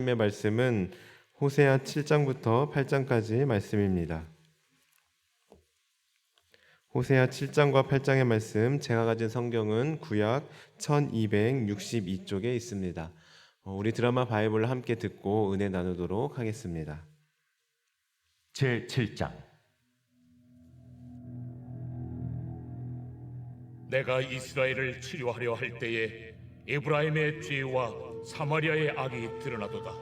하나님의 말씀은 호세아 7장부터 8장까지 말씀입니다. 호세아 7장과 8장의 말씀, 제가 가진 성경은 구약 1262쪽에 있습니다. 우리 드라마 바이블을 함께 듣고 은혜 나누도록 하겠습니다. 제7장. 내가 이스라엘을 치료하려 할 때에 에브라임의 죄와 사마리아의 악이 드러나도다.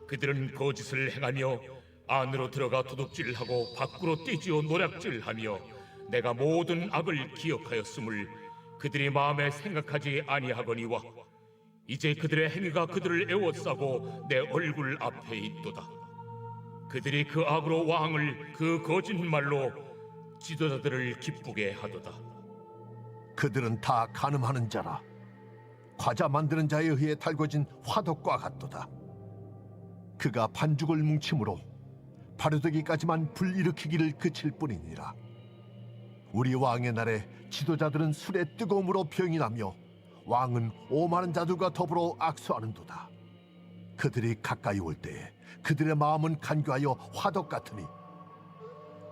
그들은 거짓을 행하며 안으로 들어가 도둑질하고 밖으로 떼지어 노략질하며 내가 모든 악을 기억하였음을 그들이 마음에 생각하지 아니하거니와 이제 그들의 행위가 그들을 애워싸고 내 얼굴 앞에 있도다. 그들이 그 악으로 왕을 그 거짓말로 지도자들을 기쁘게 하도다. 그들은 다 간음하는 자라 과자 만드는 자에 의해 달궈진 화덕과 같도다. 그가 반죽을 뭉침으로 바르되기까지만 불일으키기를 그칠 뿐이니라. 우리 왕의 날에 지도자들은 술의 뜨거움으로 병이 나며 왕은 오만한 자들과 더불어 악수하는도다. 그들이 가까이 올 때에 그들의 마음은 간교하여 화덕 같으니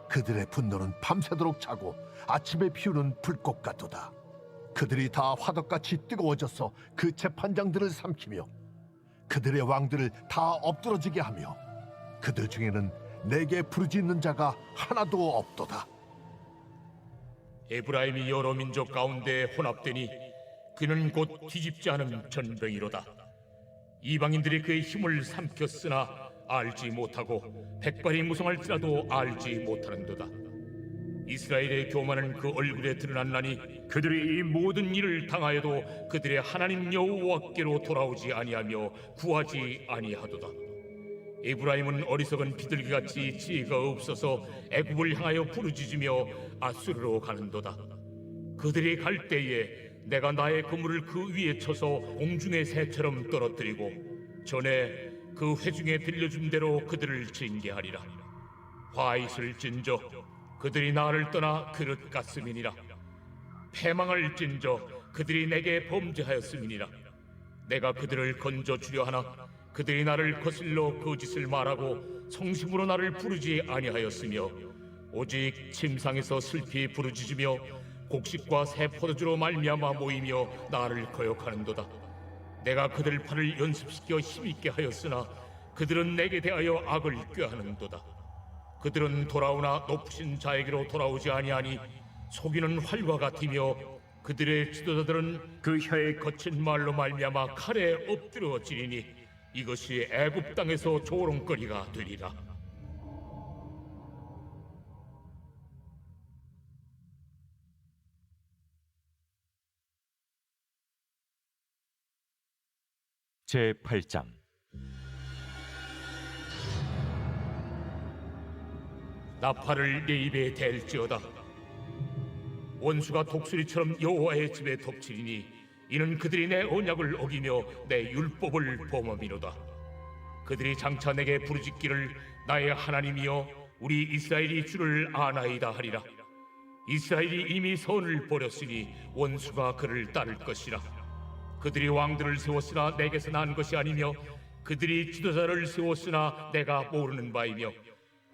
그들의 분노는 밤새도록 차고 아침에 피우는 불꽃 같도다. 그들이 다 화덕같이 뜨거워져서 그 재판장들을 삼키며 그들의 왕들을 다 엎드러지게 하며 그들 중에는 내게 부르짖는 자가 하나도 없도다. 에브라임이 여러 민족 가운데 혼합되니 그는 곧 뒤집지 않은 전병이로다. 이방인들이 그의 힘을 삼켰으나 알지 못하고 백발이 무성할지라도 알지 못하는도다. 이스라엘의 교만은 그 얼굴에 드러났나니 그들이 이 모든 일을 당하여도 그들의 하나님 여호와께로 돌아오지 아니하며 구하지 아니하도다. 에브라임은 어리석은 비둘기같이 지혜가 없어서 애굽을 향하여 부르짖으며 아수르로 가는도다. 그들이 갈 때에 내가 나의 그물을 그 위에 쳐서 공중의 새처럼 떨어뜨리고 전에 그 회중에 들려준 대로 그들을 징계하리라. 화잇을 찐저 그들이 나를 떠나 그릇 같음이니라. 패망을 찐저 그들이 내게 범죄하였음이니라. 내가 그들을 건져주려 하나 그들이 나를 거슬러 거짓을 말하고 성심으로 나를 부르지 아니하였으며 오직 침상에서 슬피 부르짖으며 곡식과 새 포도주로 말미암아 모이며 나를 거역하는도다. 내가 그들 팔을 연습시켜 힘있게 하였으나 그들은 내게 대하여 악을 꾀하는도다. 그들은 돌아오나 높으신 자에게로 돌아오지 아니하니 속이는 활과 같으며 그들의 지도자들은 그 혀의 거친 말로 말미암아 칼에 엎드러지리니 이것이 애굽 땅에서 조롱거리가 되리라. 제8장. 나팔을 내 입에 댈지어다. 원수가 독수리처럼 여호와의 집에 덮치리니 이는 그들이 내 언약을 어기며 내 율법을 범함이로다. 그들이 장차 내게 부르짖기를 나의 하나님이여 우리 이스라엘이 주를 아나이다 하리라. 이스라엘이 이미 선을 버렸으니 원수가 그를 따를 것이라. 그들이 왕들을 세웠으나 내게서 난 것이 아니며 그들이 지도자를 세웠으나 내가 모르는 바이며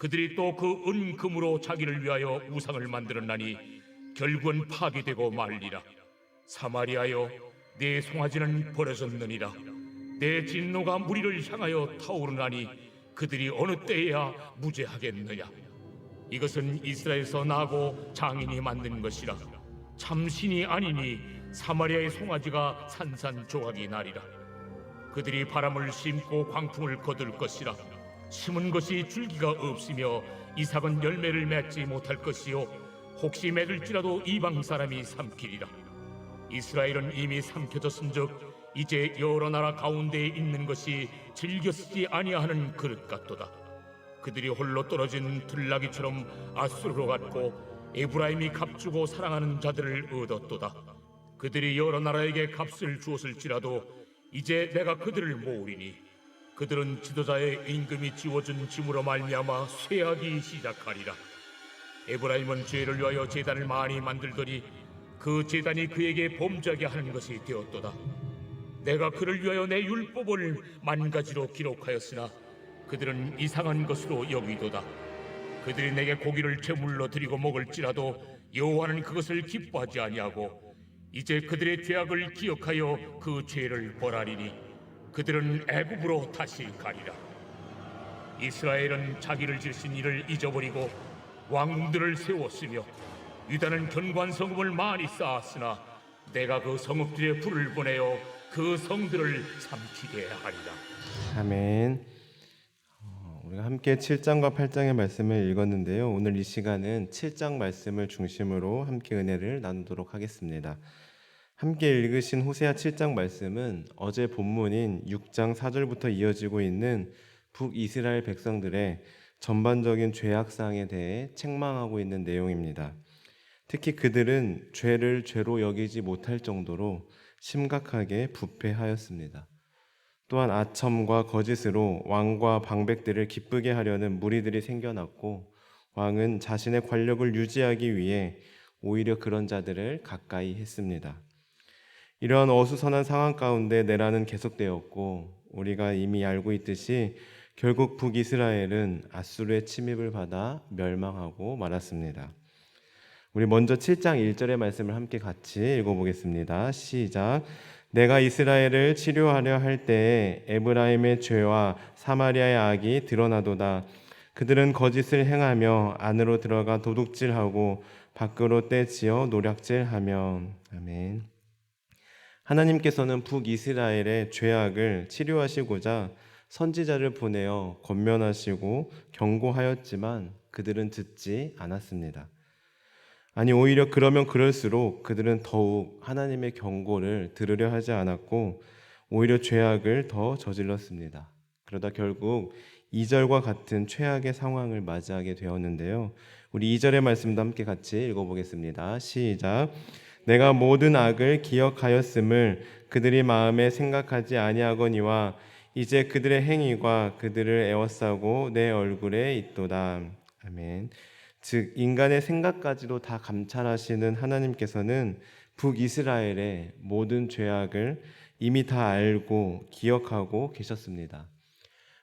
그들이 또 그 은금으로 자기를 위하여 우상을 만들었나니 결국은 파괴되고 말리라. 사마리아여 내 송아지는 버려졌느니라. 내 진노가 무리를 향하여 타오르나니 그들이 어느 때에야 무죄하겠느냐. 이것은 이스라엘에서 나고 장인이 만든 것이라. 참신이 아니니 사마리아의 송아지가 산산조각이 나리라. 그들이 바람을 심고 광풍을 거둘 것이라. 심은 것이 줄기가 없으며 이삭은 열매를 맺지 못할 것이요 혹시 맺을지라도 이방 사람이 삼키리라. 이스라엘은 이미 삼켜졌은즉 이제 여러 나라 가운데에 있는 것이 즐겨 쓰지 아니하는 그릇 같도다. 그들이 홀로 떨어진 들나귀처럼 아수르로 갔고 에브라임이 값주고 사랑하는 자들을 얻었도다. 그들이 여러 나라에게 값을 주었을지라도 이제 내가 그들을 모으리니 그들은 지도자의 임금이 지워준 짐으로 말미암아 쇠하기 시작하리라. 에브라임은 죄를 위하여 제단을 많이 만들더니 그 제단이 그에게 범죄하게 하는 것이 되었도다. 내가 그를 위하여 내 율법을 만 가지로 기록하였으나 그들은 이상한 것으로 여기도다. 그들이 내게 고기를 제물로 드리고 먹을지라도 여호와는 그것을 기뻐하지 아니하고 이제 그들의 죄악을 기억하여 그 죄를 벌하리니 그들은 애굽으로 다시 가리라. 이스라엘은 자기를 지으신 이를 잊어버리고 왕들을 세웠으며 유다는 견고한 성읍을 많이 쌓았으나 내가 그 성읍들에 불을 보내어 그 성들을 삼키게 하리라. 아멘. 우리가 함께 7장과 8장의 말씀을 읽었는데요. 오늘 이 시간은 7장 말씀을 중심으로 함께 은혜를 나누도록 하겠습니다. 함께 읽으신 호세아 7장 말씀은 어제 본문인 6장 4절부터 이어지고 있는 북이스라엘 백성들의 전반적인 죄악상에 대해 책망하고 있는 내용입니다. 특히 그들은 죄를 죄로 여기지 못할 정도로 심각하게 부패하였습니다. 또한 아첨과 거짓으로 왕과 방백들을 기쁘게 하려는 무리들이 생겨났고 왕은 자신의 권력을 유지하기 위해 오히려 그런 자들을 가까이 했습니다. 이러한 어수선한 상황 가운데 내란은 계속되었고 우리가 이미 알고 있듯이 결국 북이스라엘은 아수르의 침입을 받아 멸망하고 말았습니다. 우리 먼저 7장 1절의 말씀을 함께 같이 읽어보겠습니다. 시작. 내가 이스라엘을 치료하려 할 때에 에브라임의 죄와 사마리아의 악이 드러나도다. 그들은 거짓을 행하며 안으로 들어가 도둑질하고 밖으로 떼지어 노략질하며. 아멘. 하나님께서는 북이스라엘의 죄악을 치료하시고자 선지자를 보내어 권면하시고 경고하였지만 그들은 듣지 않았습니다. 아니 오히려 그러면 그럴수록 그들은 더욱 하나님의 경고를 들으려 하지 않았고 오히려 죄악을 더 저질렀습니다. 그러다 결국 2절과 같은 최악의 상황을 맞이하게 되었는데요. 우리 2절의 말씀도 함께 같이 읽어보겠습니다. 시작. 내가 모든 악을 기억하였음을 그들이 마음에 생각하지 아니하거니와 이제 그들의 행위가 그들을 에워싸고 내 얼굴에 있도다. 아멘. 즉 인간의 생각까지도 다 감찰하시는 하나님께서는 북이스라엘의 모든 죄악을 이미 다 알고 기억하고 계셨습니다.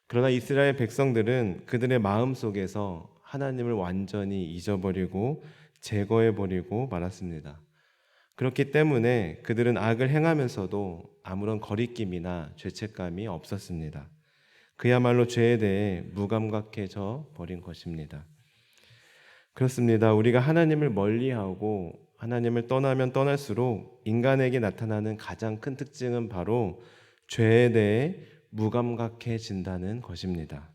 그러나 이스라엘 백성들은 그들의 마음속에서 하나님을 완전히 잊어버리고 제거해버리고 말았습니다. 그렇기 때문에 그들은 악을 행하면서도 아무런 거리낌이나 죄책감이 없었습니다. 그야말로 죄에 대해 무감각해져 버린 것입니다. 그렇습니다. 우리가 하나님을 멀리하고 하나님을 떠나면 떠날수록 인간에게 나타나는 가장 큰 특징은 바로 죄에 대해 무감각해진다는 것입니다.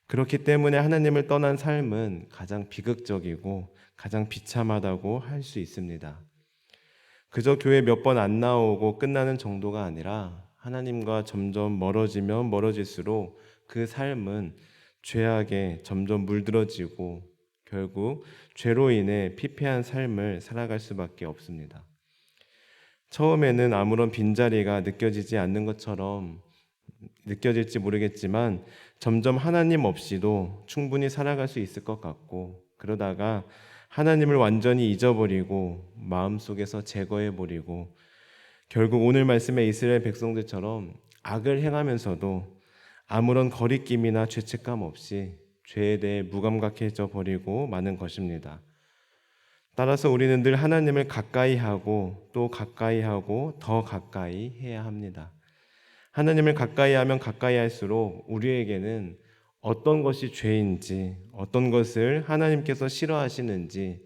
그렇기 때문에 하나님을 떠난 삶은 가장 비극적이고 가장 비참하다고 할 수 있습니다. 그저 교회 몇 번 안 나오고 끝나는 정도가 아니라 하나님과 점점 멀어지면 멀어질수록 그 삶은 죄악에 점점 물들어지고 결국 죄로 인해 피폐한 삶을 살아갈 수밖에 없습니다. 처음에는 아무런 빈자리가 느껴지지 않는 것처럼 느껴질지 모르겠지만 점점 하나님 없이도 충분히 살아갈 수 있을 것 같고 그러다가 하나님을 완전히 잊어버리고 마음속에서 제거해버리고 결국 오늘 말씀의 이스라엘 백성들처럼 악을 행하면서도 아무런 거리낌이나 죄책감 없이 죄에 대해 무감각해져 버리고 마는 것입니다. 따라서 우리는 늘 하나님을 가까이 하고 또 가까이 하고 더 가까이 해야 합니다. 하나님을 가까이 하면 가까이 할수록 우리에게는 어떤 것이 죄인지, 어떤 것을 하나님께서 싫어하시는지,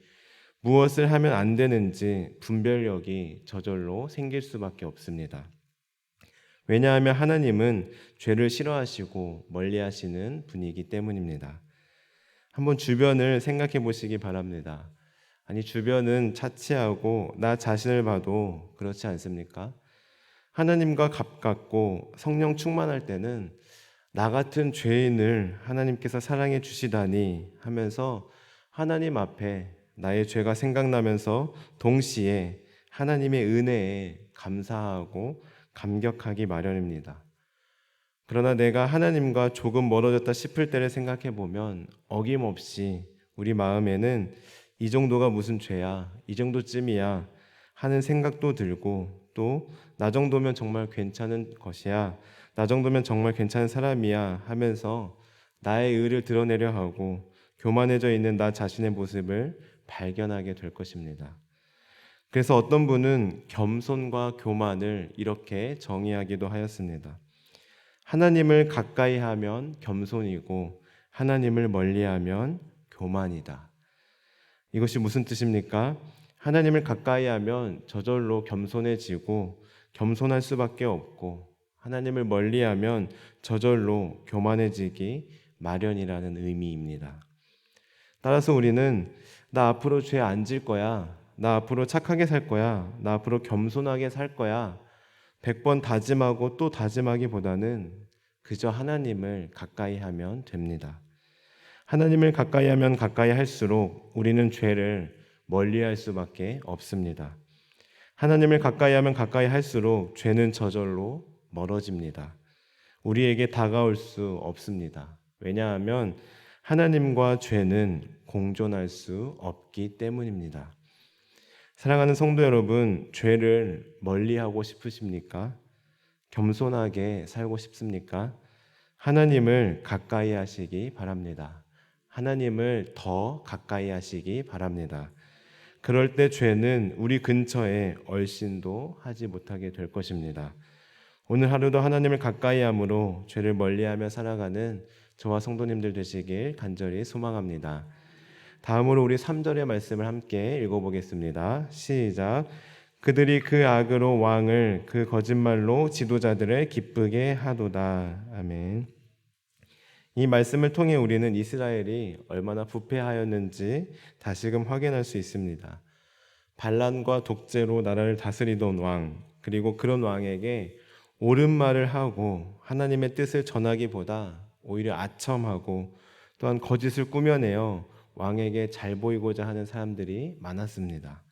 무엇을 하면 안 되는지 분별력이 저절로 생길 수밖에 없습니다. 왜냐하면 하나님은 죄를 싫어하시고 멀리하시는 분이기 때문입니다. 한번 주변을 생각해 보시기 바랍니다. 아니 주변은 차치하고 나 자신을 봐도 그렇지 않습니까? 하나님과 가깝고 성령 충만할 때는 나 같은 죄인을 하나님께서 사랑해 주시다니 하면서 하나님 앞에 나의 죄가 생각나면서 동시에 하나님의 은혜에 감사하고 감격하기 마련입니다. 그러나 내가 하나님과 조금 멀어졌다 싶을 때를 생각해 보면 어김없이 우리 마음에는 이 정도가 무슨 죄야, 이 정도쯤이야 하는 생각도 들고 또 나 정도면 정말 괜찮은 것이야, 나 정도면 정말 괜찮은 사람이야 하면서 나의 의를 드러내려 하고 교만해져 있는 나 자신의 모습을 발견하게 될 것입니다. 그래서 어떤 분은 겸손과 교만을 이렇게 정의하기도 하였습니다. 하나님을 가까이 하면 겸손이고 하나님을 멀리하면 교만이다. 이것이 무슨 뜻입니까? 하나님을 가까이 하면 저절로 겸손해지고 겸손할 수밖에 없고, 하나님을 멀리하면 저절로 교만해지기 마련이라는 의미입니다. 따라서 우리는 나 앞으로 죄 안 질 거야, 나 앞으로 착하게 살 거야, 나 앞으로 겸손하게 살 거야 100번 다짐하고 또 다짐하기보다는 그저 하나님을 가까이 하면 됩니다. 하나님을 가까이 하면 가까이 할수록 우리는 죄를 멀리할 수밖에 없습니다. 하나님을 가까이 하면 가까이 할수록 죄는 저절로 멀어집니다. 우리에게 다가올 수 없습니다. 왜냐하면 하나님과 죄는 공존할 수 없기 때문입니다. 사랑하는 성도 여러분, 죄를 멀리하고 싶으십니까? 겸손하게 살고 싶습니까? 하나님을 가까이 하시기 바랍니다. 하나님을 더 가까이 하시기 바랍니다. 그럴 때 죄는 우리 근처에 얼씬도 하지 못하게 될 것입니다. 오늘 하루도 하나님을 가까이 함으로 죄를 멀리하며 살아가는 저와 성도님들 되시길 간절히 소망합니다. 다음으로 우리 3절의 말씀을 함께 읽어보겠습니다. 시작. 그들이 그 악으로 왕을 그 거짓말로 지도자들을 기쁘게 하도다. 아멘. 이 말씀을 통해 우리는 이스라엘이 얼마나 부패하였는지 다시금 확인할 수 있습니다. 반란과 독재로 나라를 다스리던 왕, 그리고 그런 왕에게 옳은 말을 하고 하나님의 뜻을 전하기보다 오히려 아첨하고 또한 거짓을 꾸며내어 왕에게 잘 보이고자 하는 사람들이 많았습니다.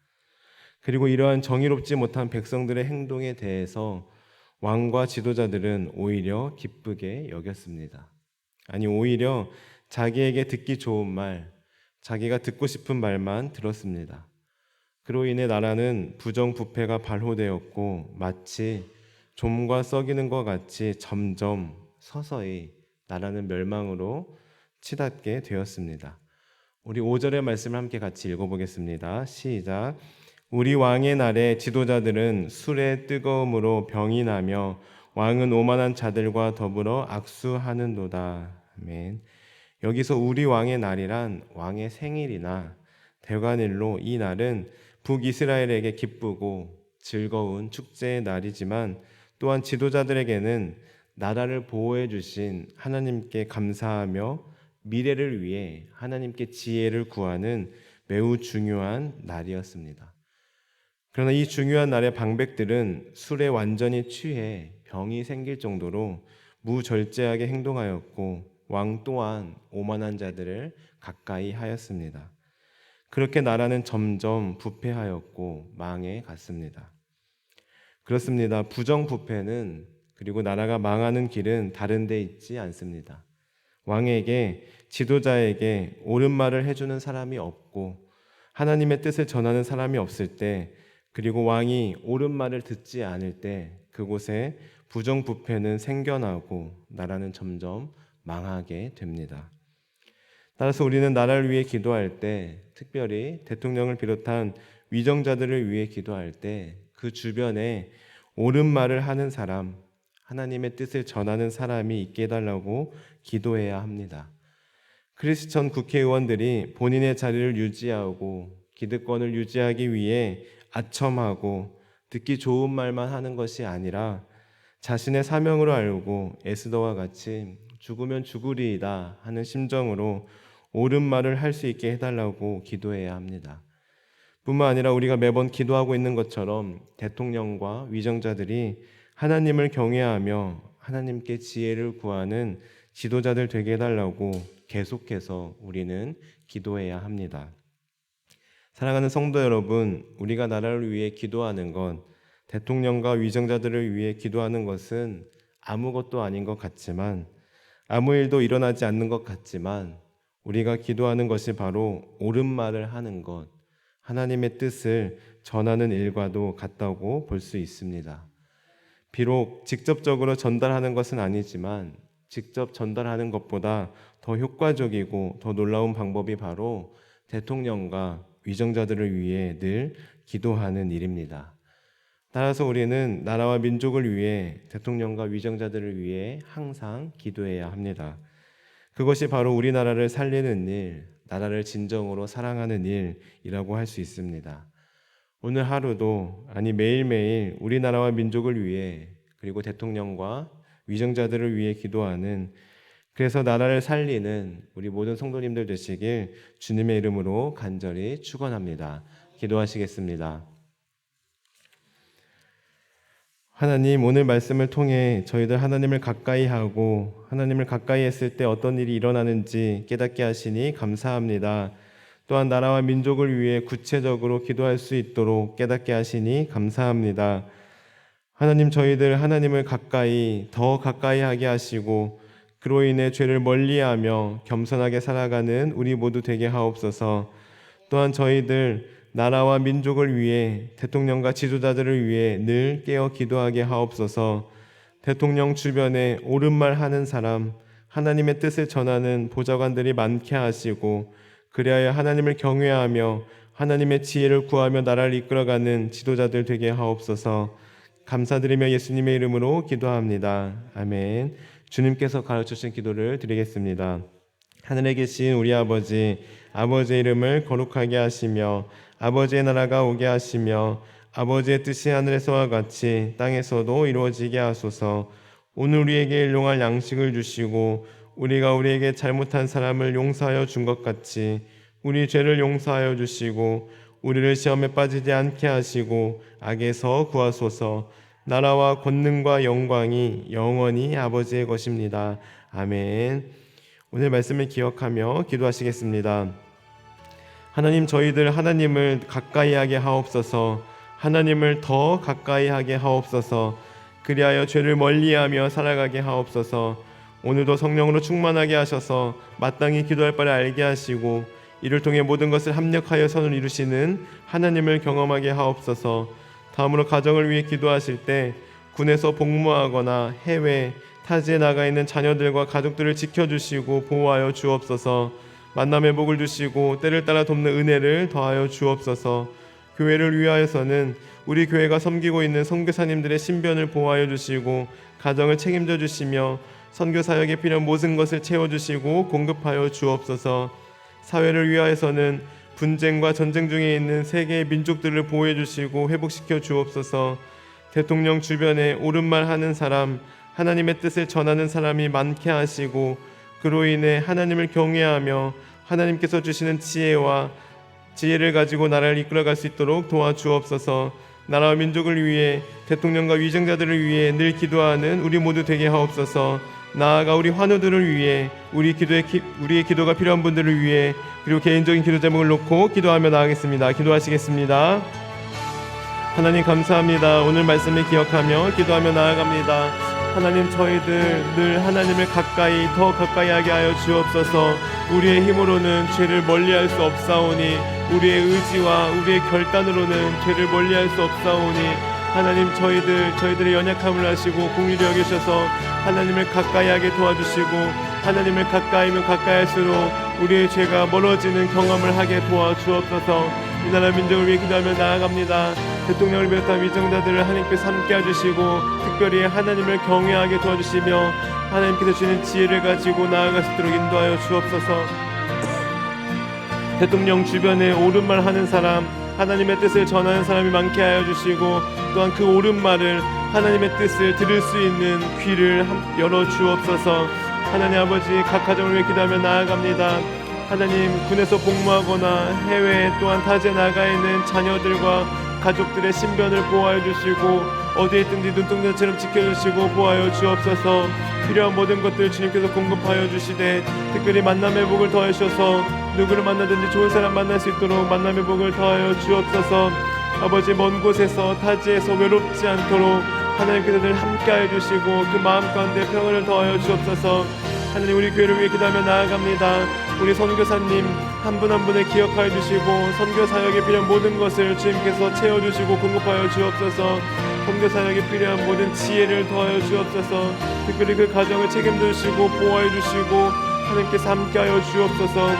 그리고 이러한 정의롭지 못한 백성들의 행동에 대해서 왕과 지도자들은 오히려 기쁘게 여겼습니다. 아니, 오히려 자기에게 듣기 좋은 말, 자기가 듣고 싶은 말만 들었습니다. 그로 인해 나라는 부정부패가 발호되었고 마치 좀과 썩이는 것 같이 점점 서서히 나라는 멸망으로 치닫게 되었습니다. 우리 5절의 말씀을 함께 같이 읽어보겠습니다. 시작. 우리 왕의 날에 지도자들은 술의 뜨거움으로 병이 나며 왕은 오만한 자들과 더불어 악수하는도다. 아멘. 여기서 우리 왕의 날이란 왕의 생일이나 대관일로 이 날은 북이스라엘에게 기쁘고 즐거운 축제의 날이지만 또한 지도자들에게는 나라를 보호해 주신 하나님께 감사하며 미래를 위해 하나님께 지혜를 구하는 매우 중요한 날이었습니다. 그러나 이 중요한 날의 방백들은 술에 완전히 취해 병이 생길 정도로 무절제하게 행동하였고 왕 또한 오만한 자들을 가까이 하였습니다. 그렇게 나라는 점점 부패하였고 망해 갔습니다. 그렇습니다. 부정부패는, 그리고 나라가 망하는 길은 다른 데 있지 않습니다. 왕에게, 지도자에게 옳은 말을 해주는 사람이 없고 하나님의 뜻을 전하는 사람이 없을 때, 그리고 왕이 옳은 말을 듣지 않을 때 그곳에 부정부패는 생겨나고 나라는 점점 망하게 됩니다. 따라서 우리는 나라를 위해 기도할 때, 특별히 대통령을 비롯한 위정자들을 위해 기도할 때 그 주변에 옳은 말을 하는 사람, 하나님의 뜻을 전하는 사람이 있게 해달라고 기도해야 합니다. 크리스천 국회의원들이 본인의 자리를 유지하고 기득권을 유지하기 위해 아첨하고 듣기 좋은 말만 하는 것이 아니라 자신의 사명으로 알고 에스더와 같이 죽으면 죽으리이다 하는 심정으로 옳은 말을 할 수 있게 해달라고 기도해야 합니다. 뿐만 아니라 우리가 매번 기도하고 있는 것처럼 대통령과 위정자들이 하나님을 경외하며 하나님께 지혜를 구하는 지도자들 되게 해달라고 계속해서 우리는 기도해야 합니다. 사랑하는 성도 여러분, 우리가 나라를 위해 기도하는 것, 대통령과 위정자들을 위해 기도하는 것은 아무것도 아닌 것 같지만, 아무 일도 일어나지 않는 것 같지만, 우리가 기도하는 것이 바로 옳은 말을 하는 것, 하나님의 뜻을 전하는 일과도 같다고 볼 수 있습니다. 비록 직접적으로 전달하는 것은 아니지만 직접 전달하는 것보다 더 효과적이고 더 놀라운 방법이 바로 대통령과 위정자들을 위해 늘 기도하는 일입니다. 따라서 우리는 나라와 민족을 위해 대통령과 위정자들을 위해 항상 기도해야 합니다. 그것이 바로 우리나라를 살리는 일, 나라를 진정으로 사랑하는 일이라고 할 수 있습니다. 오늘 하루도 아니 매일매일 우리나라와 민족을 위해 그리고 대통령과 위정자들을 위해 기도하는, 그래서 나라를 살리는 우리 모든 성도님들 되시길 주님의 이름으로 간절히 축원합니다. 기도하시겠습니다. 하나님, 오늘 말씀을 통해 저희들 하나님을 가까이 하고 하나님을 가까이 했을 때 어떤 일이 일어나는지 깨닫게 하시니 감사합니다. 또한 나라와 민족을 위해 구체적으로 기도할 수 있도록 깨닫게 하시니 감사합니다. 하나님, 저희들 하나님을 더 가까이 하게 하시고 그로 인해 죄를 멀리하며 겸손하게 살아가는 우리 모두 되게 하옵소서. 또한 저희들 나라와 민족을 위해 대통령과 지도자들을 위해 늘 깨어 기도하게 하옵소서. 대통령 주변에 옳은 말 하는 사람, 하나님의 뜻을 전하는 보좌관들이 많게 하시고 그리하여 하나님을 경외하며 하나님의 지혜를 구하며 나라를 이끌어가는 지도자들 되게 하옵소서. 감사드리며 예수님의 이름으로 기도합니다. 아멘. 주님께서 가르쳐주신 기도를 드리겠습니다. 하늘에 계신 우리 아버지, 아버지의 이름을 거룩하게 하시며 아버지의 나라가 오게 하시며 아버지의 뜻이 하늘에서와 같이 땅에서도 이루어지게 하소서. 오늘 우리에게 일용할 양식을 주시고 우리가 우리에게 잘못한 사람을 용서하여 준 것 같이 우리 죄를 용서하여 주시고 우리를 시험에 빠지지 않게 하시고 악에서 구하소서. 나라와 권능과 영광이 영원히 아버지의 것입니다. 아멘. 오늘 말씀을 기억하며 기도하시겠습니다. 하나님, 저희들 하나님을 가까이 하게 하옵소서. 하나님을 더 가까이 하게 하옵소서. 그리하여 죄를 멀리하며 살아가게 하옵소서. 오늘도 성령으로 충만하게 하셔서 마땅히 기도할 바를 알게 하시고 이를 통해 모든 것을 합력하여 선을 이루시는 하나님을 경험하게 하옵소서. 다음으로 가정을 위해 기도하실 때 군에서 복무하거나 해외, 타지에 나가 있는 자녀들과 가족들을 지켜주시고 보호하여 주옵소서. 만남의 복을 주시고 때를 따라 돕는 은혜를 더하여 주옵소서. 교회를 위하여서는 우리 교회가 섬기고 있는 선교사님들의 신변을 보호하여 주시고 가정을 책임져 주시며 선교 사역에 필요한 모든 것을 채워주시고 공급하여 주옵소서. 사회를 위하여서는 분쟁과 전쟁 중에 있는 세계의 민족들을 보호해 주시고 회복시켜 주옵소서. 대통령 주변에 옳은 말 하는 사람, 하나님의 뜻을 전하는 사람이 많게 하시고 그로 인해 하나님을 경외하며 하나님께서 주시는 지혜를 가지고 나라를 이끌어갈 수 있도록 도와주옵소서. 나라와 민족을 위해 대통령과 위정자들을 위해 늘 기도하는 우리 모두 되게 하옵소서. 나아가 우리 환우들을 위해 우리의 기도가 필요한 분들을 위해 그리고 개인적인 기도 제목을 놓고 기도하며 나아가겠습니다. 기도하시겠습니다. 하나님 감사합니다. 오늘 말씀을 기억하며 기도하며 나아갑니다. 하나님, 저희들 늘 하나님을 더 가까이 하게 하여 주옵소서. 우리의 힘으로는 죄를 멀리할 수 없사오니 우리의 의지와 우리의 결단으로는 죄를 멀리할 수 없사오니 하나님, 저희들의 연약함을 아시고 긍휼히 여기셔서 하나님을 가까이 하게 도와주시고 하나님을 가까이면 가까이할수록 우리의 죄가 멀어지는 경험을 하게 도와주옵소서. 이 나라 민족을 위해 기도하며 나아갑니다. 대통령을 비롯한 위정자들을 하나님께서 함께 해주시고 특별히 하나님을 경외하게 도와주시며 하나님께서 주시는 지혜를 가지고 나아갈 수 있도록 인도하여 주옵소서. 대통령 주변에 옳은 말 하는 사람, 하나님의 뜻을 전하는 사람이 많게 하여 주시고 또한 그 옳은 말을 하나님의 뜻을 들을 수 있는 귀를 열어 주옵소서. 하나님 아버지, 각 가정을 위해 기도하며 나아갑니다. 하나님, 군에서 복무하거나 해외 또한 타지에 나가 있는 자녀들과 가족들의 신변을 보호하여 주시고 어디에 있든지 눈동자처럼 지켜주시고 보호하여 주옵소서. 필요한 모든 것들을 주님께서 공급하여 주시되 특별히 만남의 복을 더하여 주셔서 누구를 만나든지 좋은 사람 만날 수 있도록 만남의 복을 더하여 주옵소서. 아버지, 먼 곳에서 타지에서 외롭지 않도록 하나님께서 늘 함께하여 주시고 그 마음 가운데 평안을 더하여 주옵소서. 하나님, 우리 교회를 위해 기도하며 나아갑니다. 우리 선교사님, 한 분 한 분을 기억하여 주시고 선교 사역에 필요한 모든 것을 주님께서 채워주시고 공급하여 주옵소서. 선교 사역에 필요한 모든 지혜를 더하여 주옵소서. 특별히 그 가정을 책임져 주시고 보호해 주시고 하나님께서 함께하여 주옵소서.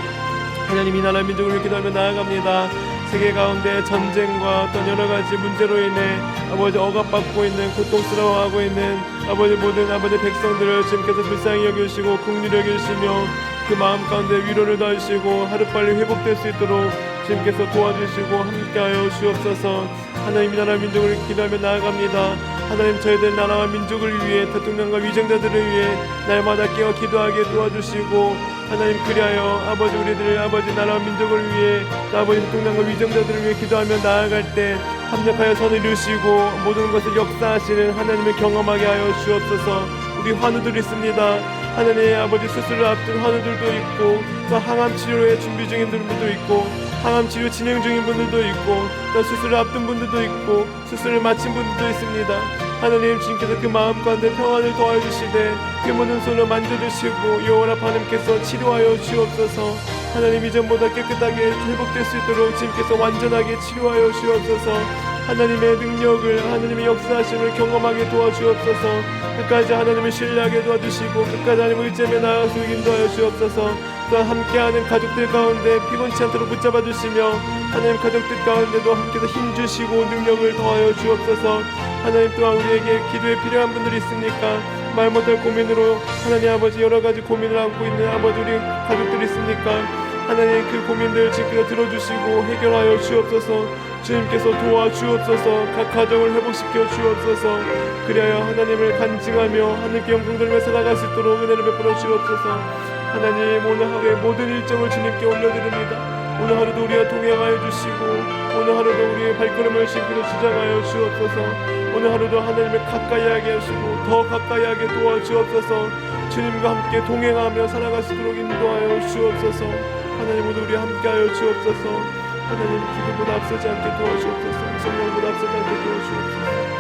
하나님, 이 나라 민족을 기도하며 나아갑니다. 세계 가운데 전쟁과 어떤 여러 가지 문제로 인해 아버지 억압받고 있는, 고통스러워하고 있는 아버지 모든 아버지 백성들을 주님께서 불쌍히 여기시고 긍휼히 여기시며 그 마음 가운데 위로를 더하시고 하루빨리 회복될 수 있도록 주님께서 도와주시고 함께하여 주옵소서. 하나님, 이 나라 민족을 기도하며 나아갑니다. 하나님, 저희들 나라와 민족을 위해 대통령과 위정자들을 위해 날마다 깨어 기도하게 도와주시고 하나님, 그리하여 아버지 우리들 아버지 나라와 민족을 위해 또 아버지 대통령과 위정자들을 위해 기도하며 나아갈 때 합력하여 선을 이루시고 모든 것을 역사하시는 하나님을 경험하게 하여 주옵소서. 우리 환우들 있습니다. 하나님 아버지, 수술을 앞둔 환우들도 있고 또 항암 치료에 준비 중인 분들도 있고 항암 치료 진행 중인 분들도 있고 또 수술을 앞둔 분들도 있고 수술을 마친 분들도 있습니다. 하나님, 주님께서 그 마음 가운데 평안을 더하여 주시되 그 모든 손을 만져주시고 여호와 하나님께서 치료하여 주옵소서. 하나님, 이전보다 깨끗하게 회복될 수 있도록 주님께서 완전하게 치료하여 주옵소서. 하나님의 능력을, 하나님의 역사하심을 경험하게 도와주옵소서. 끝까지 하나님을 신뢰하게 도와주시고 끝까지 하나님을 의지하며 나아가서 인도하여 주옵소서. 또한 함께하는 가족들 가운데 피곤치 않도록 붙잡아 주시며 하나님, 가족들 가운데도 함께서 힘주시고 능력을 더하여 주옵소서. 하나님, 또한 우리에게 기도에 필요한 분들이 있습니까? 말 못할 고민으로 하나님 아버지 여러 가지 고민을 안고 있는 아버지 우리 가족들이 있습니까? 하나님, 그 고민들 주님께서 들어주시고 해결하여 주옵소서. 주님께서 도와주옵소서. 각 가정을 회복시켜 주옵소서. 그리하여 하나님을 간증하며 하나님께 영광 돌리며 살아갈 수 있도록 은혜를 베풀어 주옵소서. 하나님, 오늘 하루의 모든 일정을 주님께 올려드립니다. 오늘 하루도 우리와 동행하여 주시고 오늘 하루도 우리의 발걸음을 신기로 지장하여 주옵소서. 오늘 하루도 하나님을 가까이 하게 하시고 더 가까이 하게 도와주옵소서. 주님과 함께 동행하며 살아갈 수 있도록 인도하여 주옵소서. 하나님, 오늘 우리 함께하여 주옵소서. 하나님, 기도보다 앞서지 않게 도와주옵소서. 성령보다 앞서지 않게 도와주옵소서.